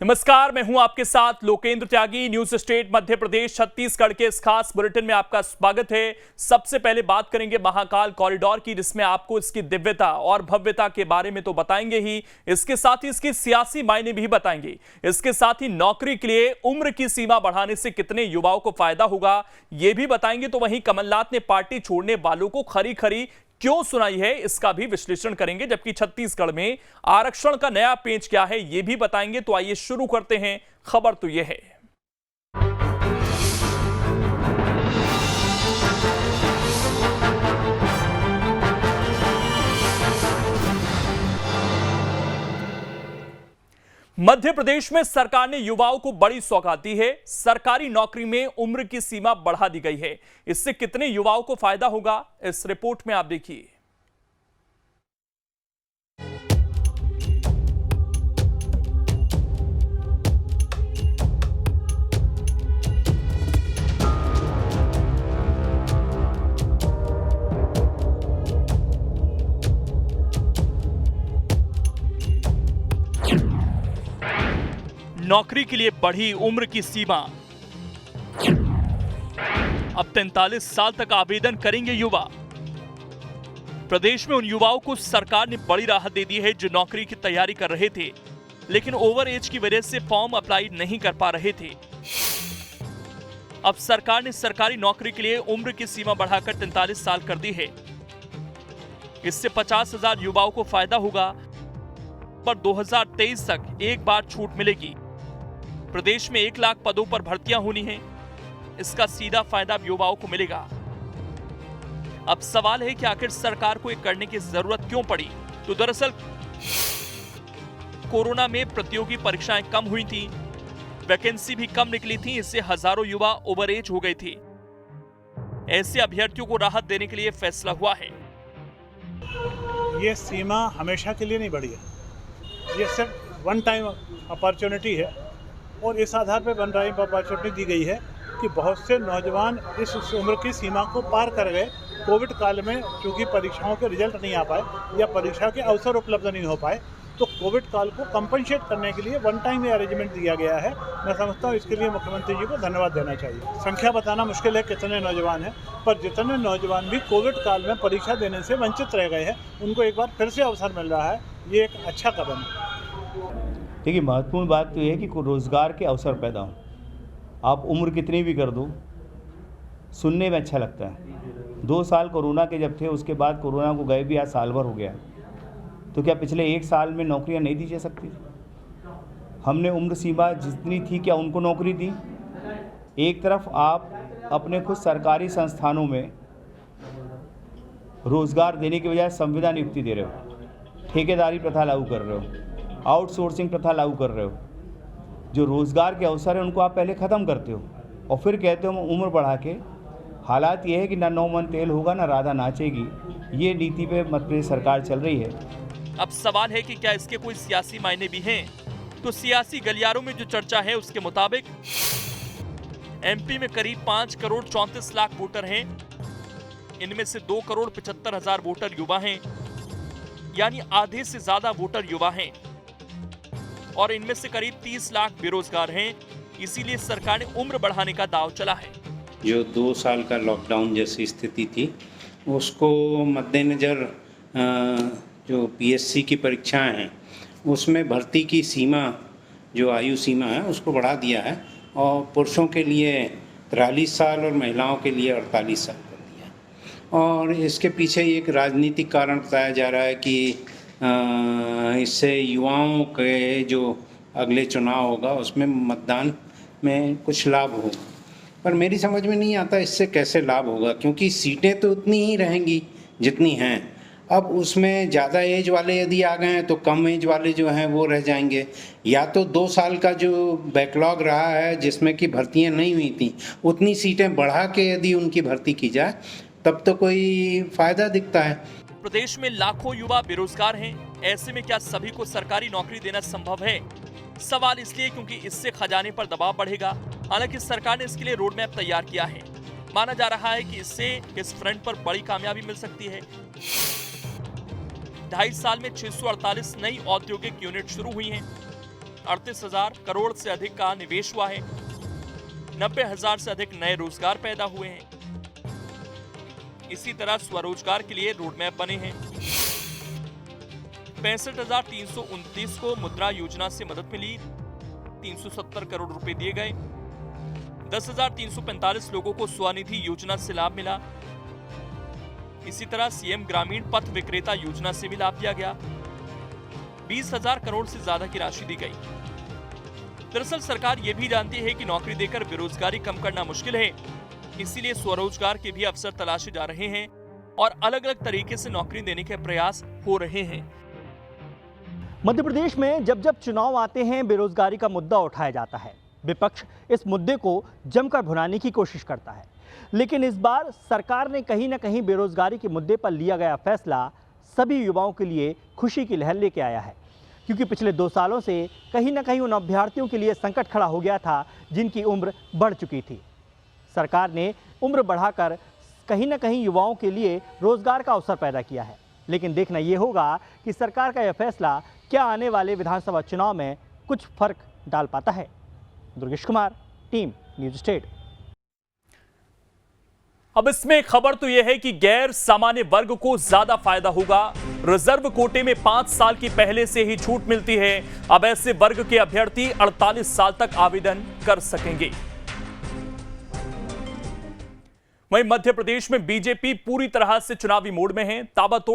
नमस्कार, मैं हूं आपके साथ लोकेंद्र त्यागी। न्यूज स्टेट मध्य प्रदेश छत्तीसगढ़ के इस खास बुलेटिन में आपका स्वागत है। सबसे पहले बात करेंगे महाकाल कॉरिडोर की, जिसमें आपको इसकी दिव्यता और भव्यता के बारे में तो बताएंगे ही, इसके साथ ही इसकी सियासी मायने भी बताएंगे। इसके साथ ही नौकरी के लिए उम्र की सीमा बढ़ाने से कितने युवाओं को फायदा होगा यह भी बताएंगे। तो वहीं कमलनाथ ने पार्टी छोड़ने वालों को खरी खरी क्यों सुनाई है, इसका भी विश्लेषण करेंगे। जबकि छत्तीसगढ़ में आरक्षण का नया पेंच क्या है यह भी बताएंगे। तो आइए शुरू करते हैं। खबर तो यह है, मध्य प्रदेश में सरकार ने युवाओं को बड़ी सौगात दी है। सरकारी नौकरी में उम्र की सीमा बढ़ा दी गई है। इससे कितने युवाओं को फायदा होगा, इस रिपोर्ट में आप देखिए। नौकरी के लिए बढ़ी उम्र की सीमा। अब 43 साल तक आवेदन करेंगे युवा। प्रदेश में उन युवाओं को सरकार ने बड़ी राहत दे दी है जो नौकरी की तैयारी कर रहे थे, लेकिन ओवर एज की वजह से फॉर्म अप्लाई नहीं कर पा रहे थे। अब सरकार ने सरकारी नौकरी के लिए उम्र की सीमा बढ़ाकर 43 साल कर दी है। इससे 50,000 युवाओं को फायदा होगा, पर 2023 तक एक बार छूट मिलेगी। प्रदेश में 1 लाख पदों पर भर्तियां होनी हैं। इसका सीधा फायदा युवाओं को मिलेगा। अब सवाल है कि आखिर सरकार को ये करने की जरूरत क्यों पड़ी। तो दरअसल कोरोना में प्रतियोगी परीक्षाएं कम हुई थी, वैकेंसी भी कम निकली थी। इससे हजारों युवा ओवर एज हो गए थे। ऐसे अभ्यर्थियों को राहत देने के लिए फैसला हुआ है। ये सीमा हमेशा के लिए नहीं बढ़ी है, ये सिर्फ वन टाइम अपॉर्चुनिटी है। और इस आधार पर वन टाइम अपॉर्चुनिटी दी गई है कि बहुत से नौजवान इस उम्र की सीमा को पार कर गए। कोविड काल में चूँकि परीक्षाओं के रिजल्ट नहीं आ पाए या परीक्षा के अवसर उपलब्ध नहीं हो पाए, तो कोविड काल को कंपनसेट करने के लिए वन टाइम अरेंजमेंट दिया गया है। मैं समझता हूँ इसके लिए मुख्यमंत्री जी को धन्यवाद देना चाहिए। संख्या बताना मुश्किल है कितने नौजवान हैं, पर जितने नौजवान भी कोविड काल में परीक्षा देने से वंचित रह गए हैं, उनको एक बार फिर से अवसर मिल रहा है। ये एक अच्छा कदम है। देखिए, महत्वपूर्ण बात तो ये है कि रोज़गार के अवसर पैदा हो। आप उम्र कितनी भी कर दो, सुनने में अच्छा लगता है। 2 साल कोरोना के जब थे, उसके बाद कोरोना को गए भी आज साल भर हो गया। तो क्या पिछले 1 साल में नौकरियां नहीं दी जा सकती? हमने उम्र सीमा जितनी थी, क्या उनको नौकरी दी? एक तरफ आप अपने खुद सरकारी संस्थानों में रोज़गार देने के बजाय संविदा नियुक्ति दे रहे हो, ठेकेदारी प्रथा लागू कर रहे हो, आउटसोर्सिंग प्रथा लागू कर रहे हो। जो रोज़गार के अवसर हैं उनको आप पहले ख़त्म करते हो और फिर कहते हो उम्र बढ़ा के। हालात ये है कि ना 9 मन तेल होगा ना राधा नाचेगी। ये नीति पे मध्य प्रदेश सरकार चल रही है। अब सवाल है कि क्या इसके कोई सियासी मायने भी हैं? तो सियासी गलियारों में जो चर्चा है उसके मुताबिक एमपी में करीब 5 करोड़ 34 लाख वोटर हैं। इनमें से 2 करोड़ 75 हजार वोटर युवा हैं, यानी आधे से ज्यादा वोटर युवा हैं। और इनमें से करीब 30 लाख बेरोजगार हैं। इसीलिए सरकार ने उम्र बढ़ाने का दांव चला है। जो 2 साल का लॉकडाउन जैसी स्थिति थी, उसको मद्देनजर जो पीएससी की परीक्षाएं हैं उसमें भर्ती की सीमा, जो आयु सीमा है, उसको बढ़ा दिया है। और पुरुषों के लिए 43 साल और महिलाओं के लिए 48 साल कर दिया है। और इसके पीछे एक राजनीतिक कारण बताया जा रहा है कि इससे युवाओं के जो अगले चुनाव होगा उसमें मतदान में कुछ लाभ होगा। पर मेरी समझ में नहीं आता इससे कैसे लाभ होगा, क्योंकि सीटें तो उतनी ही रहेंगी जितनी हैं। अब उसमें ज़्यादा एज वाले यदि आ गए हैं तो कम एज वाले जो हैं वो रह जाएंगे। या तो 2 साल का जो बैकलॉग रहा है जिसमें कि भर्तियाँ नहीं हुई थी, उतनी सीटें बढ़ा के यदि उनकी भर्ती की जाए तब तो कोई फ़ायदा दिखता है। प्रदेश में लाखों युवा बेरोजगार हैं। ऐसे में क्या सभी को सरकारी नौकरी देना संभव है? सवाल इसलिए क्योंकि इससे खजाने पर दबाव बढ़ेगा। हालांकि सरकार ने इसके लिए रोड मैप तैयार किया है। माना जा रहा है कि इससे इस फ्रंट पर बड़ी कामयाबी मिल सकती है। 2.5 साल में 648 नई औद्योगिक यूनिट शुरू हुई हैं। 38,000 करोड़ से अधिक का निवेश हुआ है। 90,000 से अधिक नए रोजगार पैदा हुए हैं। इसी तरह स्वरोजगार के लिए रोडमैप बने हैं। 65,329 को मुद्रा योजना से मदद मिली, 370 करोड़ रुपए दिए गए। 10,345 लोगों को स्वनिधि योजना से लाभ मिला। इसी तरह सीएम ग्रामीण पथ विक्रेता योजना से भी लाभ दिया गया। 20,000 करोड़ से ज्यादा की राशि दी गई। दरअसल सरकार ये भी जानती है कि नौकरी देकर बेरोजगारी कम करना मुश्किल है, इसीलिए स्वरोजगार के भी अवसर तलाशे जा रहे हैं और अलग अलग तरीके से नौकरी देने के प्रयास हो रहे हैं। मध्य प्रदेश में जब जब चुनाव आते हैं बेरोजगारी का मुद्दा उठाया जाता है। विपक्ष इस मुद्दे को जमकर भुनाने की कोशिश करता है, लेकिन इस बार सरकार ने कहीं ना कहीं बेरोजगारी के मुद्दे पर लिया गया फैसला सभी युवाओं के लिए खुशी की लहर लेके आया है, क्योंकि पिछले 2 सालों से कहीं ना कहीं उन अभ्यर्थियों के लिए संकट खड़ा हो गया था जिनकी उम्र बढ़ चुकी थी। सरकार ने उम्र बढ़ाकर कहीं ना कहीं युवाओं के लिए रोजगार का अवसर पैदा किया है, लेकिन देखना यह होगा कि सरकार का यह फैसला क्या आने वाले विधानसभा चुनाव में कुछ फर्क डाल पाता है। Durgesh Kumar, team news state. अब इसमें खबर तो यह है कि गैर सामान्य वर्ग को ज्यादा फायदा होगा। रिजर्व कोटे में 5 साल की पहले से ही छूट मिलती है। अब ऐसे वर्ग के अभ्यर्थी 48 साल तक आवेदन कर सकेंगे। वहीं मध्य प्रदेश में बीजेपी पूरी तरह से चुनावी मोड में है। ताबड़तोड़